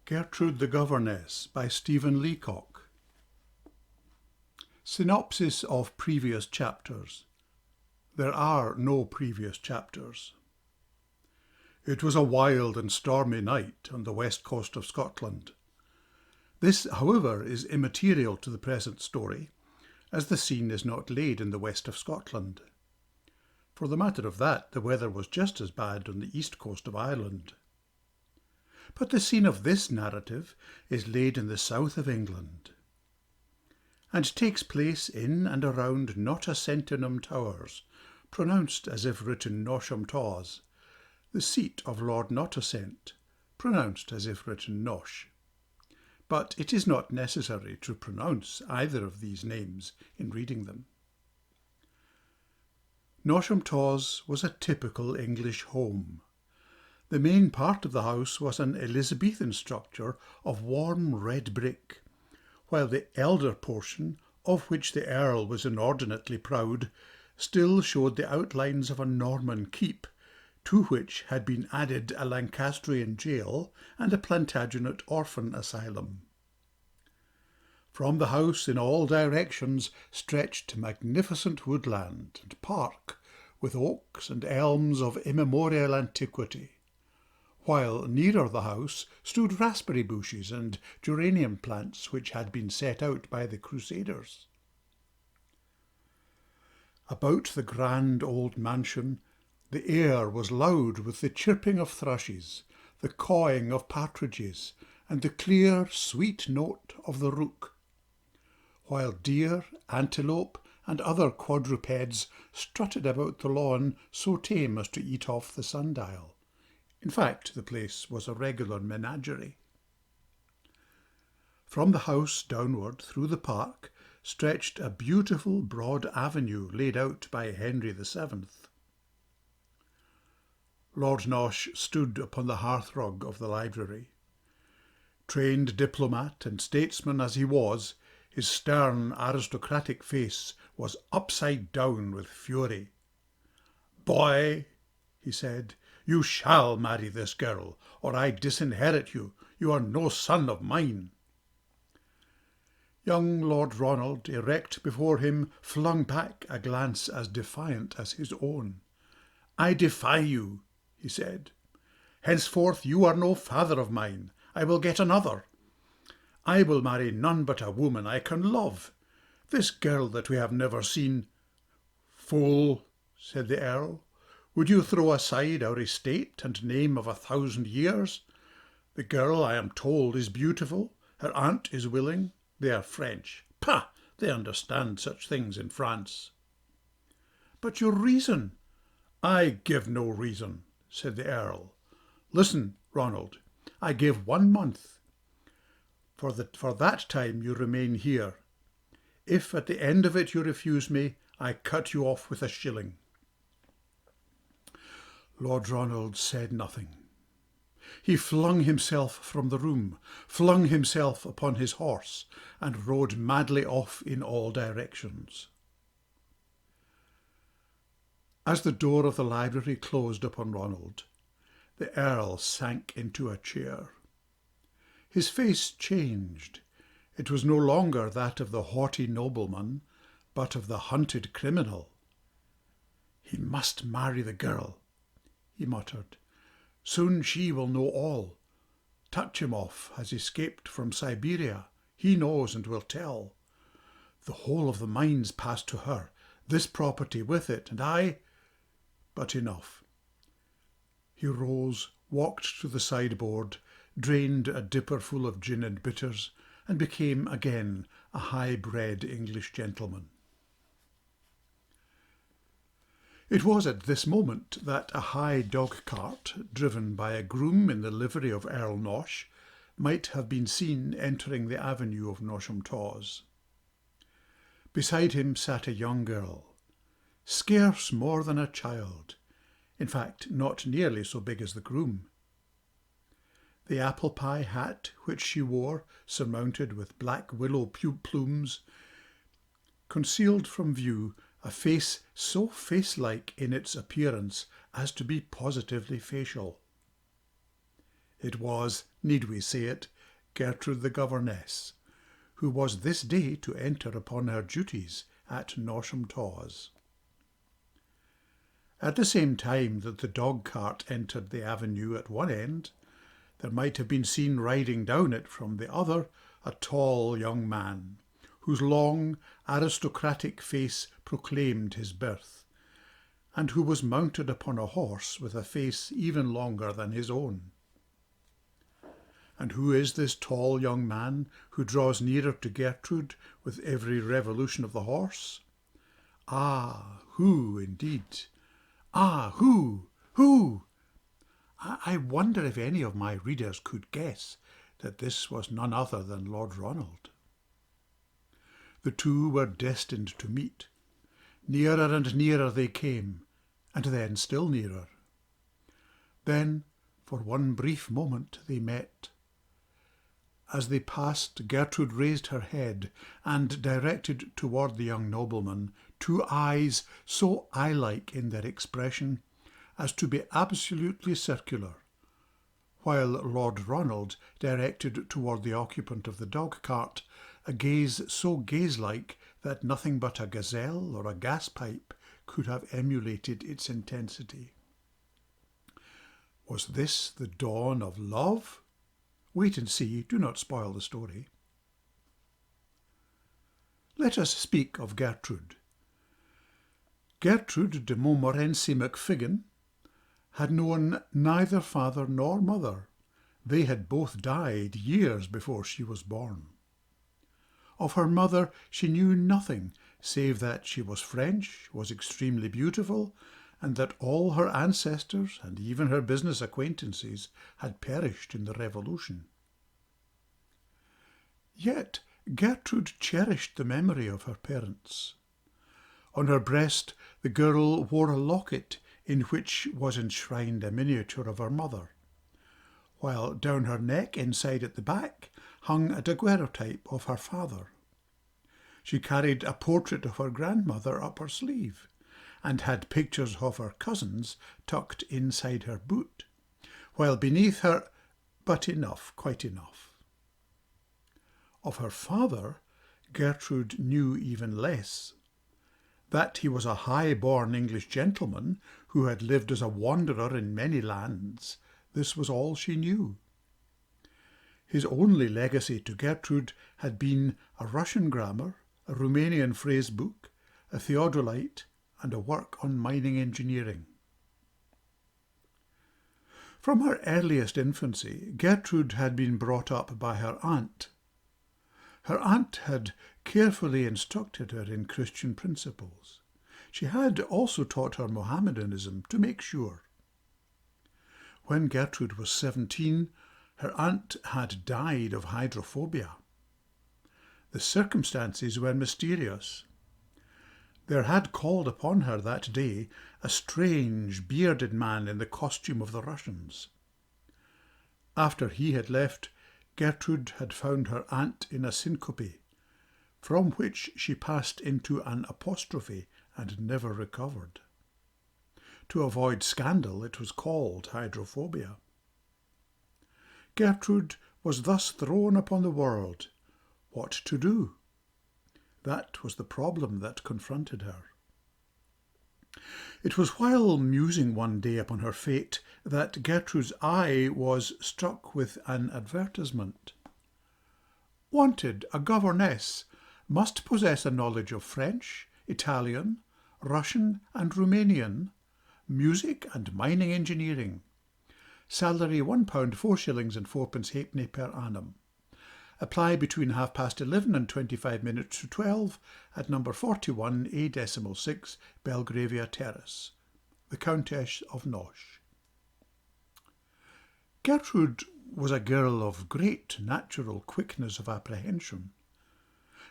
Gertrude the Governess by Stephen Leacock. Synopsis of previous chapters. There are no previous chapters. It was a wild and stormy night on the west coast of Scotland. This, however, is immaterial to the present story, as the scene is not laid in the west of Scotland. For the matter of that, the weather was just as bad on the east coast of Ireland. But the scene of this narrative is laid in the south of England, and takes place in and around Knotacentinum Towers, pronounced as if written Nosham Taws, the seat of Lord Knottacent, pronounced as if written Nosh. But it is not necessary to pronounce either of these names in reading them. Nosham Taws was a typical English home. The main part of the house was an Elizabethan structure of warm red brick, while the elder portion, of which the Earl was inordinately proud, still showed the outlines of a Norman keep, to which had been added a Lancastrian jail and a Plantagenet orphan asylum. From the house in all directions stretched magnificent woodland and park, with oaks and elms of immemorial antiquity, while nearer the house stood raspberry bushes and geranium plants which had been set out by the Crusaders. About the grand old mansion the air was loud with the chirping of thrushes, the cawing of partridges, and the clear, sweet note of the rook, while deer, antelope, and other quadrupeds strutted about the lawn so tame as to eat off the sundial. In fact, the place was a regular menagerie. From the house downward through the park stretched a beautiful broad avenue laid out by Henry VII. Lord Nosh stood upon the hearthrug of the library. Trained diplomat and statesman as he was, his stern aristocratic face was upside down with fury. "Boy," he said, "you shall marry this girl, or I disinherit you. You are no son of mine." Young Lord Ronald, erect before him, flung back a glance as defiant as his own. "I defy you," he said. "Henceforth you are no father of mine. I will get another. I will marry none but a woman I can love. This girl that we have never seen—" "Fool," said the Earl, "would you throw aside our estate and name of 1,000 years? The girl, I am told, is beautiful. Her aunt is willing. They are French. Pah! They understand such things in France." "But your reason?" "I give no reason," said the Earl. "Listen, Ronald, I give 1 month. For that time you remain here. If at the end of it you refuse me, I cut you off with a shilling." Lord Ronald said nothing. He flung himself from the room, flung himself upon his horse, and rode madly off in all directions. As the door of the library closed upon Ronald, the Earl sank into a chair. His face changed. It was no longer that of the haughty nobleman, but of the hunted criminal. "He must marry the girl," he muttered. "Soon she will know all. Tachimov has escaped from Siberia. He knows and will tell. The whole of the mines pass to her, this property with it, and I— But enough." He rose, walked to the sideboard, drained a dipper full of gin and bitters, and became again a high-bred English gentleman. It was at this moment that a high dog-cart, driven by a groom in the livery of Earl Nosh, might have been seen entering the avenue of Nosham Taws. Beside him sat a young girl, scarce more than a child, in fact not nearly so big as the groom. The apple-pie hat which she wore, surmounted with black willow plumes, concealed from view a face so face-like in its appearance as to be positively facial. It was, need we say it, Gertrude the Governess, who was this day to enter upon her duties at Norsham Taws. At the same time that the dog-cart entered the avenue at one end, there might have been seen riding down it from the other a tall young man, whose long, aristocratic face proclaimed his birth, and who was mounted upon a horse with a face even longer than his own. And who is this tall young man who draws nearer to Gertrude with every revolution of the horse? Ah, who indeed? Ah, who? Who? I wonder if any of my readers could guess that this was none other than Lord Ronald. The two were destined to meet. Nearer and nearer they came, and then still nearer. Then, for one brief moment, they met. As they passed, Gertrude raised her head and directed toward the young nobleman two eyes so eye-like in their expression as to be absolutely circular, while Lord Ronald directed toward the occupant of the dog-cart a gaze so gaze-like that nothing but a gazelle or a gas-pipe could have emulated its intensity. Was this the dawn of love? Wait and see, do not spoil the story. Let us speak of Gertrude. Gertrude de Montmorency MacFiggin had known neither father nor mother. They had both died years before she was born. Of her mother she knew nothing, save that she was French, was extremely beautiful, and that all her ancestors and even her business acquaintances had perished in the Revolution. Yet Gertrude cherished the memory of her parents. On her breast the girl wore a locket in which was enshrined a miniature of her mother, while down her neck, inside at the back, hung a daguerreotype of her father. She carried a portrait of her grandmother up her sleeve, and had pictures of her cousins tucked inside her boot, while beneath her, but enough, quite enough. Of her father, Gertrude knew even less. That he was a high-born English gentleman who had lived as a wanderer in many lands, this was all she knew. His only legacy to Gertrude had been a Russian grammar, a Romanian phrase book, a theodolite, and a work on mining engineering. From her earliest infancy, Gertrude had been brought up by her aunt. Her aunt had carefully instructed her in Christian principles. She had also taught her Mohammedanism to make sure. When Gertrude was 17, her aunt had died of hydrophobia. The circumstances were mysterious. There had called upon her that day a strange, bearded man in the costume of the Russians. After he had left, Gertrude had found her aunt in a syncope, from which she passed into an apostrophe and never recovered. To avoid scandal, it was called hydrophobia. Gertrude was thus thrown upon the world. What to do? That was the problem that confronted her. It was while musing one day upon her fate that Gertrude's eye was struck with an advertisement. Wanted, a governess, must possess a knowledge of French, Italian, Russian and Romanian, music and mining engineering. Salary £1 4s and 4 halfpenny per annum. Apply between 11:30 and 25 minutes to 12 at number 41 A.6 Belgravia Terrace, the Countess of Nosh. Gertrude was a girl of great natural quickness of apprehension,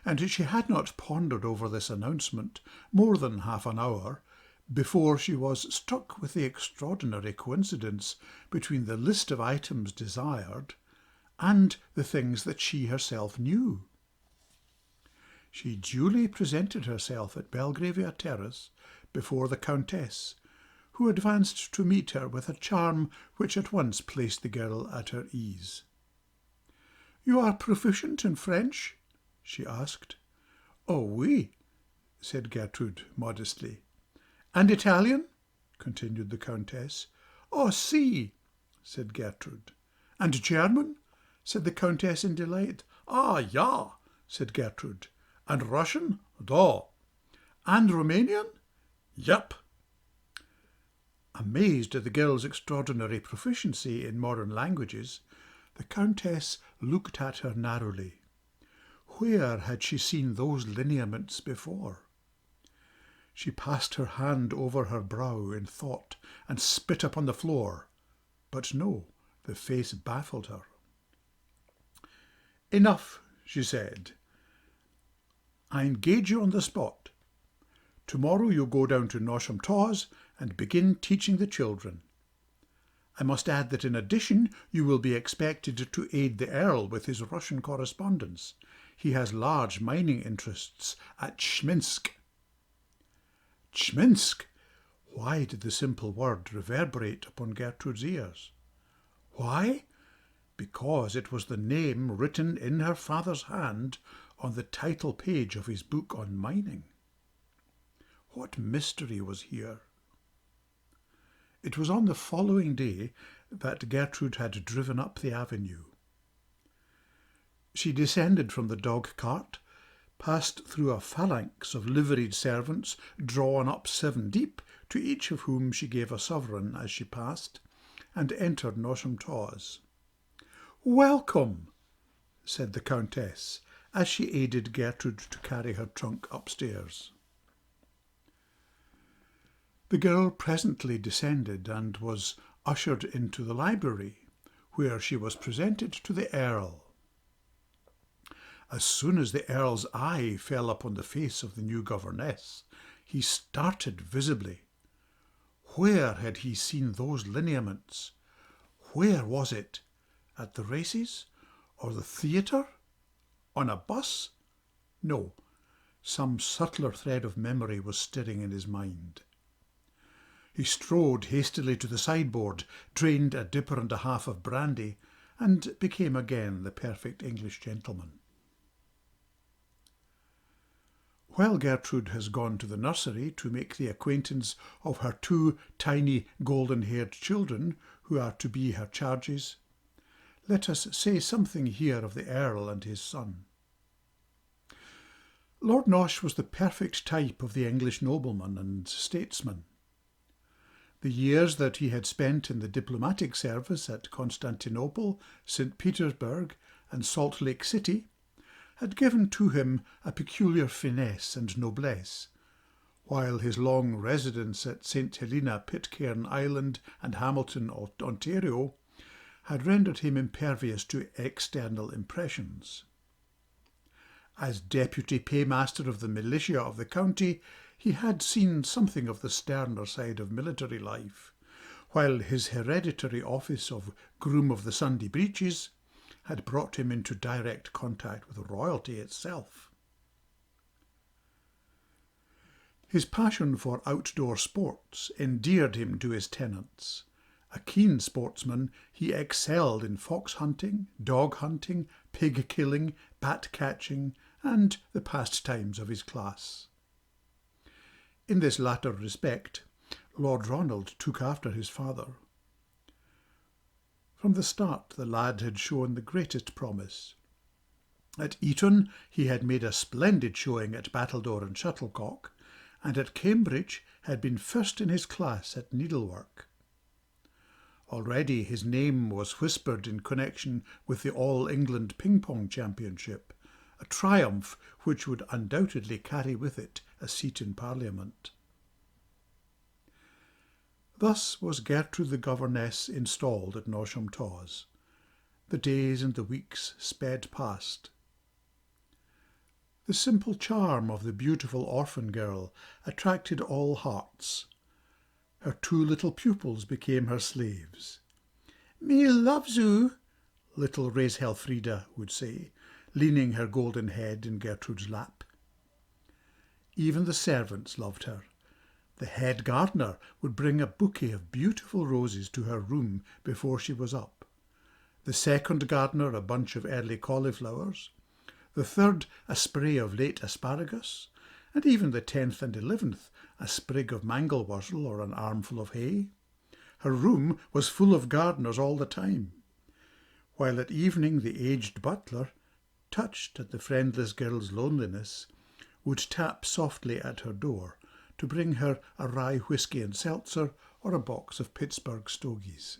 and she had not pondered over this announcement more than half an hour before she was struck with the extraordinary coincidence between the list of items desired and the things that she herself knew. She duly presented herself at Belgravia Terrace before the Countess, who advanced to meet her with a charm which at once placed the girl at her ease. "You are proficient in French?" she asked. "Oh, oui," said Gertrude modestly. "And Italian?" continued the Countess. "Oh, si," said Gertrude. "And German?" said the Countess in delight. "Ah, ja," said Gertrude. "And Russian?" "Da." "And Romanian?" "Yup." Amazed at the girl's extraordinary proficiency in modern languages, the Countess looked at her narrowly. Where had she seen those lineaments before? She passed her hand over her brow in thought and spit upon the floor. But no, the face baffled her. "Enough," she said. "I engage you on the spot. Tomorrow you go down to Nosham Taws and begin teaching the children. I must add that in addition you will be expected to aid the Earl with his Russian correspondence. He has large mining interests at Chminsk." Chminsk! Why did the simple word reverberate upon Gertrude's ears? Why? Because it was the name written in her father's hand on the title page of his book on mining. What mystery was here? It was on the following day that Gertrude had driven up the avenue. She descended from the dog-cart, passed through a phalanx of liveried servants drawn up 7 deep, to each of whom she gave a sovereign as she passed, and entered Nosham Taws. "Welcome," said the Countess, as she aided Gertrude to carry her trunk upstairs. The girl presently descended and was ushered into the library, where she was presented to the Earl. As soon as the Earl's eye fell upon the face of the new governess, he started visibly. Where had he seen those lineaments? Where was it? At the races? Or the theatre? On a bus? No, some subtler thread of memory was stirring in his mind. He strode hastily to the sideboard, drained a dipper and a half of brandy, and became again the perfect English gentleman. While Gertrude has gone to the nursery to make the acquaintance of her 2 tiny golden-haired children who are to be her charges, let us say something here of the Earl and his son. Lord Nosh was the perfect type of the English nobleman and statesman. The years that he had spent in the diplomatic service at Constantinople, St. Petersburg, and Salt Lake City had given to him a peculiar finesse and noblesse, while his long residence at St. Helena, Pitcairn Island, and Hamilton, Ontario, had rendered him impervious to external impressions. As deputy paymaster of the militia of the county, he had seen something of the sterner side of military life, while his hereditary office of Groom of the Sunday Breeches had brought him into direct contact with royalty itself. His passion for outdoor sports endeared him to his tenants. A keen sportsman, he excelled in fox hunting, dog hunting, pig killing, bat catching, and the pastimes of his class. In this latter respect, Lord Ronald took after his father. From the start, the lad had shown the greatest promise. At Eton, he had made a splendid showing at battledore and shuttlecock, and at Cambridge had been first in his class at needlework. Already his name was whispered in connection with the All-England Ping-Pong Championship, a triumph which would undoubtedly carry with it a seat in Parliament. Thus was Gertrude the Governess installed at Nosham Taws. The days and the weeks sped past. The simple charm of the beautiful orphan girl attracted all hearts. Her 2 little pupils became her slaves. "Me loves oo," little Raeshelfrida would say, leaning her golden head in Gertrude's lap. Even the servants loved her. The head gardener would bring a bouquet of beautiful roses to her room before she was up. the second gardener a bunch of early cauliflowers, the third a spray of late asparagus, and even the 10th and 11th a sprig of mangel-wurzel or an armful of hay. Her room was full of gardeners all the time, while at evening the aged butler, touched at the friendless girl's loneliness, would tap softly at her door to bring her a rye whisky and seltzer or a box of Pittsburgh stogies.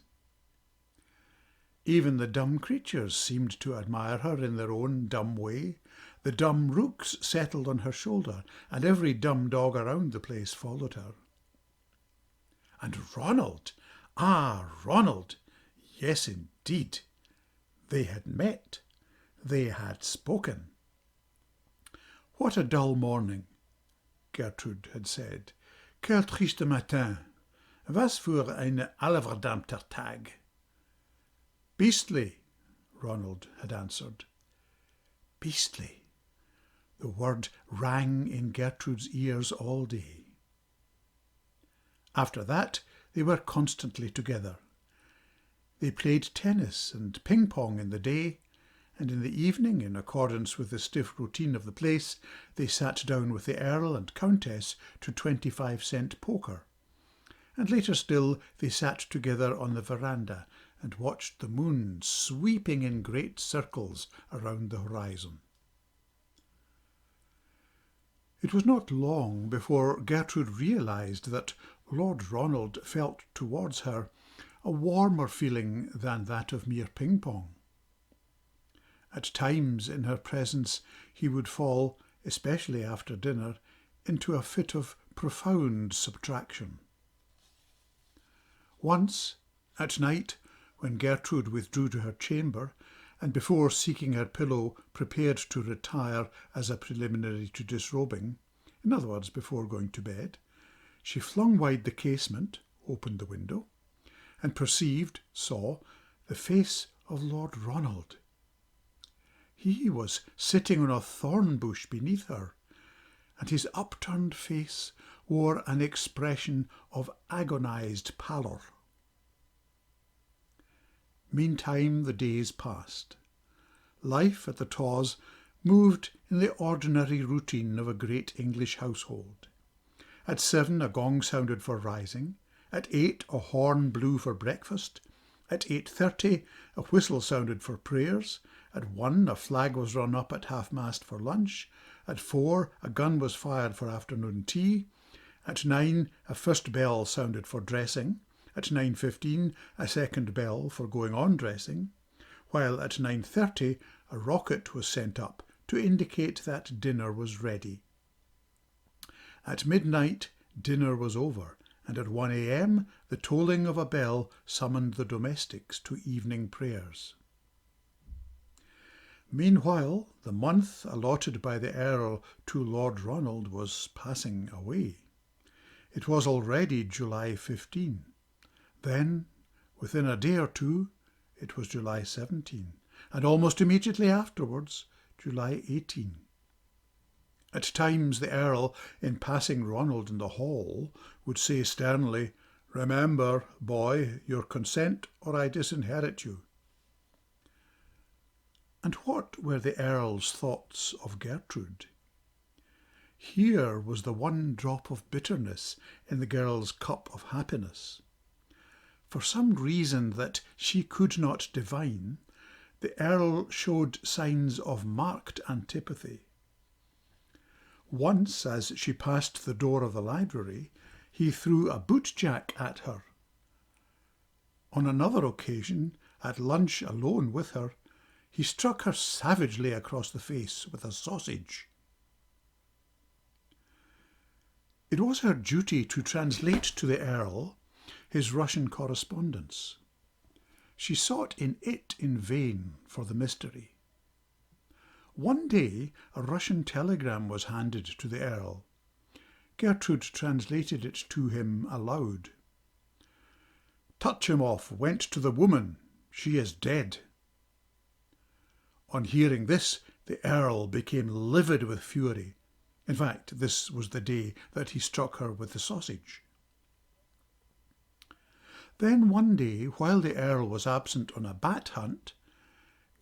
Even the dumb creatures seemed to admire her in their own dumb way. The dumb rooks settled on her shoulder, and every dumb dog around the place followed her. And Ronald, Ronald, yes indeed. They had met. They had spoken. What a dull morning, Gertrude had said. Quel triste matin. Was für ein allerverdammter Tag. Beastly, Ronald had answered. Beastly. The word rang in Gertrude's ears all day. After that, they were constantly together. They played tennis and ping-pong in the day, and in the evening, in accordance with the stiff routine of the place, they sat down with the Earl and Countess to 25-cent poker. And later still, they sat together on the veranda and watched the moon sweeping in great circles around the horizon. It was not long before Gertrude realised that Lord Ronald felt towards her a warmer feeling than that of mere ping-pong. At times in her presence he would fall, especially after dinner, into a fit of profound subtraction. Once, at night, when Gertrude withdrew to her chamber, and before seeking her pillow prepared to retire as a preliminary to disrobing, in other words, before going to bed, she flung wide the casement, opened the window, and saw, the face of Lord Ronald. He was sitting on a thorn bush beneath her, and his upturned face wore an expression of agonised pallor. Meantime the days passed. Life at the Taws moved in the ordinary routine of a great English household. At 7 a gong sounded for rising, at 8 a horn blew for breakfast, at 8:30 a whistle sounded for prayers, at 1 a flag was run up at half-mast for lunch, at 4 a gun was fired for afternoon tea, at 9 a first bell sounded for dressing, at 9:15 a second bell for going on dressing, while at 9:30 a rocket was sent up to indicate that dinner was ready. At midnight dinner was over, and at 1 a.m. the tolling of a bell summoned the domestics to evening prayers. Meanwhile, the month allotted by the Earl to Lord Ronald was passing away. It was already July 15. Then, within a day or two, it was July 17, and almost immediately afterwards, July 18. At times the Earl, in passing Ronald in the hall, would say sternly, "Remember, boy, your consent or I disinherit you." And what were the Earl's thoughts of Gertrude? Here was the one drop of bitterness in the girl's cup of happiness. For some reason that she could not divine, the Earl showed signs of marked antipathy. Once, as she passed the door of the library, he threw a bootjack at her. On another occasion, at lunch alone with her, he struck her savagely across the face with a sausage. It was her duty to translate to the Earl his Russian correspondence. She sought in it in vain for the mystery. One day a Russian telegram was handed to the Earl. Gertrude translated it to him aloud. "Touchimoff went to the woman. She is dead." On hearing this, the Earl became livid with fury. In fact, this was the day that he struck her with the sausage. Then one day, while the Earl was absent on a bat hunt,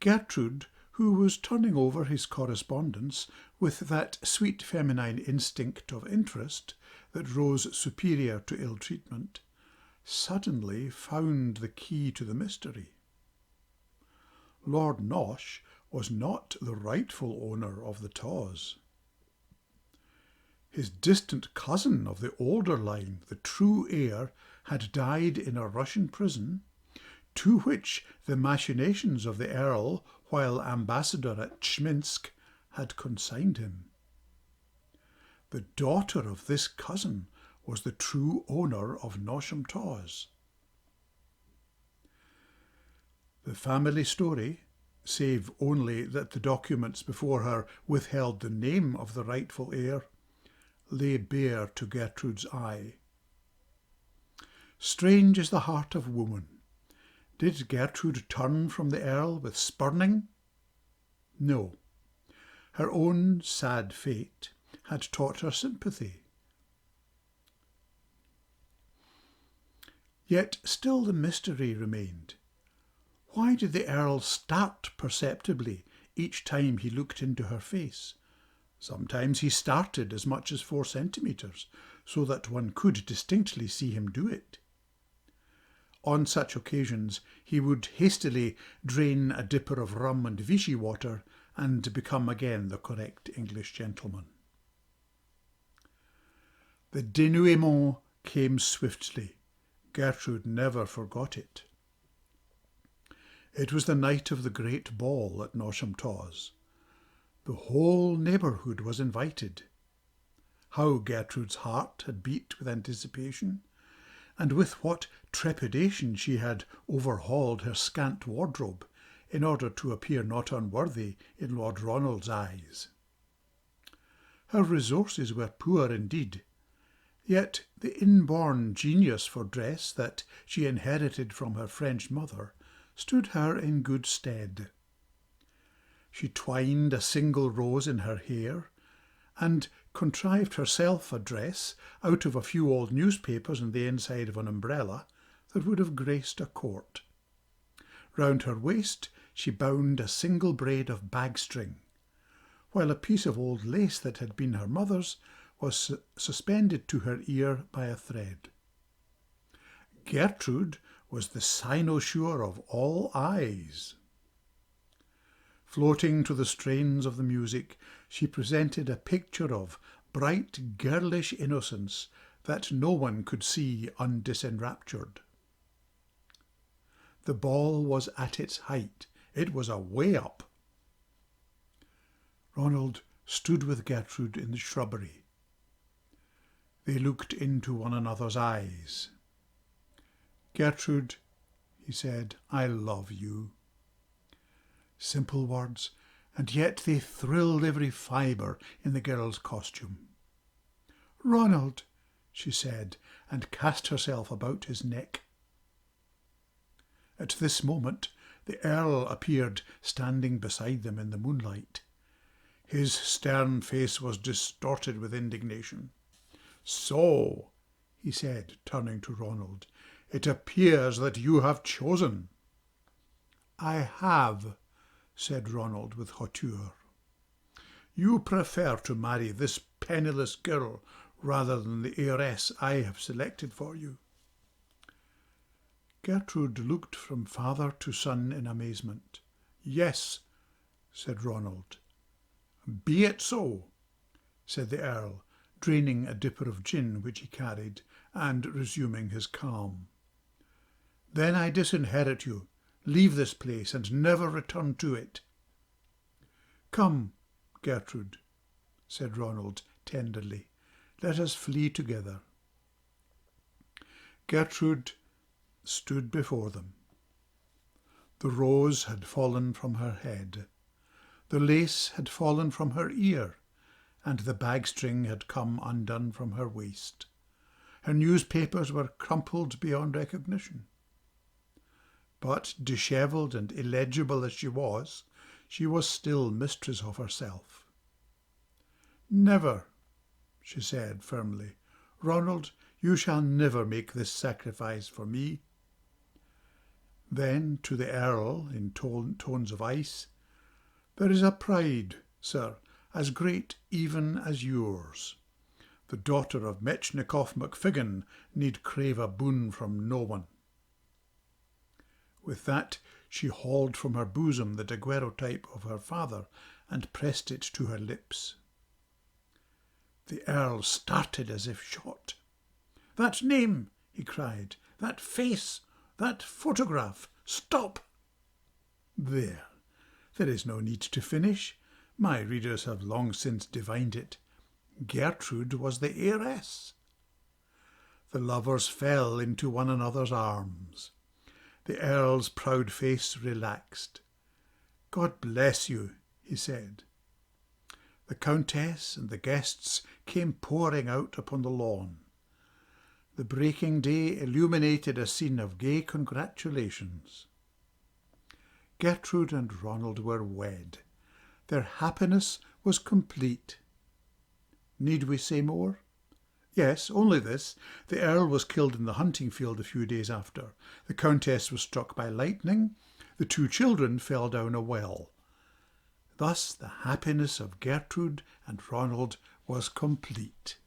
Gertrude, who was turning over his correspondence with that sweet feminine instinct of interest that rose superior to ill-treatment, suddenly found the key to the mystery. Lord Nosh was not the rightful owner of the Taws. His distant cousin of the older line, the true heir, had died in a Russian prison, to which the machinations of the Earl, while ambassador at Chminsk, had consigned him. The daughter of this cousin was the true owner of Nosham Taws. The family story, save only that the documents before her withheld the name of the rightful heir, lay bare to Gertrude's eye. Strange is the heart of woman. Did Gertrude turn from the Earl with spurning? No. Her own sad fate had taught her sympathy. Yet still the mystery remained. Why did the Earl start perceptibly each time he looked into her face? Sometimes he started as much as 4 centimetres, so that one could distinctly see him do it. On such occasions he would hastily drain a dipper of rum and Vichy water and become again the correct English gentleman. The dénouement came swiftly. Gertrude never forgot it. It was the night of the great ball at Nosham Taws. The whole neighbourhood was invited. How Gertrude's heart had beat with anticipation, and with what trepidation she had overhauled her scant wardrobe in order to appear not unworthy in Lord Ronald's eyes. Her resources were poor indeed, yet the inborn genius for dress that she inherited from her French mother stood her in good stead. She twined a single rose in her hair and contrived herself a dress out of a few old newspapers and the inside of an umbrella that would have graced a court. Round her waist she bound a single braid of bag-string, while a piece of old lace that had been her mother's was suspended to her ear by a thread. Gertrude was the cynosure of all eyes. Floating to the strains of the music, she presented a picture of bright girlish innocence that no one could see undisenraptured. The ball was at its height. It was a way up. Ronald stood with Gertrude in the shrubbery. They looked into one another's eyes. "Gertrude," he said, "I love you." Simple words, and yet they thrilled every fibre in the girl's costume. "Ronald," she said, and cast herself about his neck. At this moment the Earl appeared standing beside them in the moonlight. His stern face was distorted with indignation. "So," he said, turning to Ronald, "it appears that you have chosen." "I have," said Ronald with hauteur. "You prefer to marry this penniless girl rather than the heiress I have selected for you." Gertrude looked from father to son in amazement. "Yes," said Ronald. "Be it so," said the Earl, draining a dipper of gin which he carried and resuming his calm. "Then I disinherit you. Leave this place and never return to it." "Come, Gertrude," said Ronald tenderly. "Let us flee together." Gertrude stood before them. The rose had fallen from her head. The lace had fallen from her ear, and the bag-string had come undone from her waist. Her newspapers were crumpled beyond recognition. But dishevelled and illegible as she was still mistress of herself. "Never," she said firmly. "Ronald, you shall never make this sacrifice for me." Then to the Earl, in tones of ice, "There is a pride, sir, as great even as yours. The daughter of Metchnikoff MacFiggin need crave a boon from no one." With that she hauled from her bosom the daguerreotype of her father and pressed it to her lips. The Earl started as if shot. "That name!" he cried. "That face! That photograph! Stop!" There is no need to finish. My readers have long since divined it. Gertrude was the heiress. The lovers fell into one another's arms. The Earl's proud face relaxed. "God bless you," he said. The Countess and the guests came pouring out upon the lawn. The breaking day illuminated a scene of gay congratulations. Gertrude and Ronald were wed. Their happiness was complete. Need we say more? Yes, only this. The Earl was killed in the hunting field a few days after. The Countess was struck by lightning. The 2 children fell down a well. Thus the happiness of Gertrude and Ronald was complete.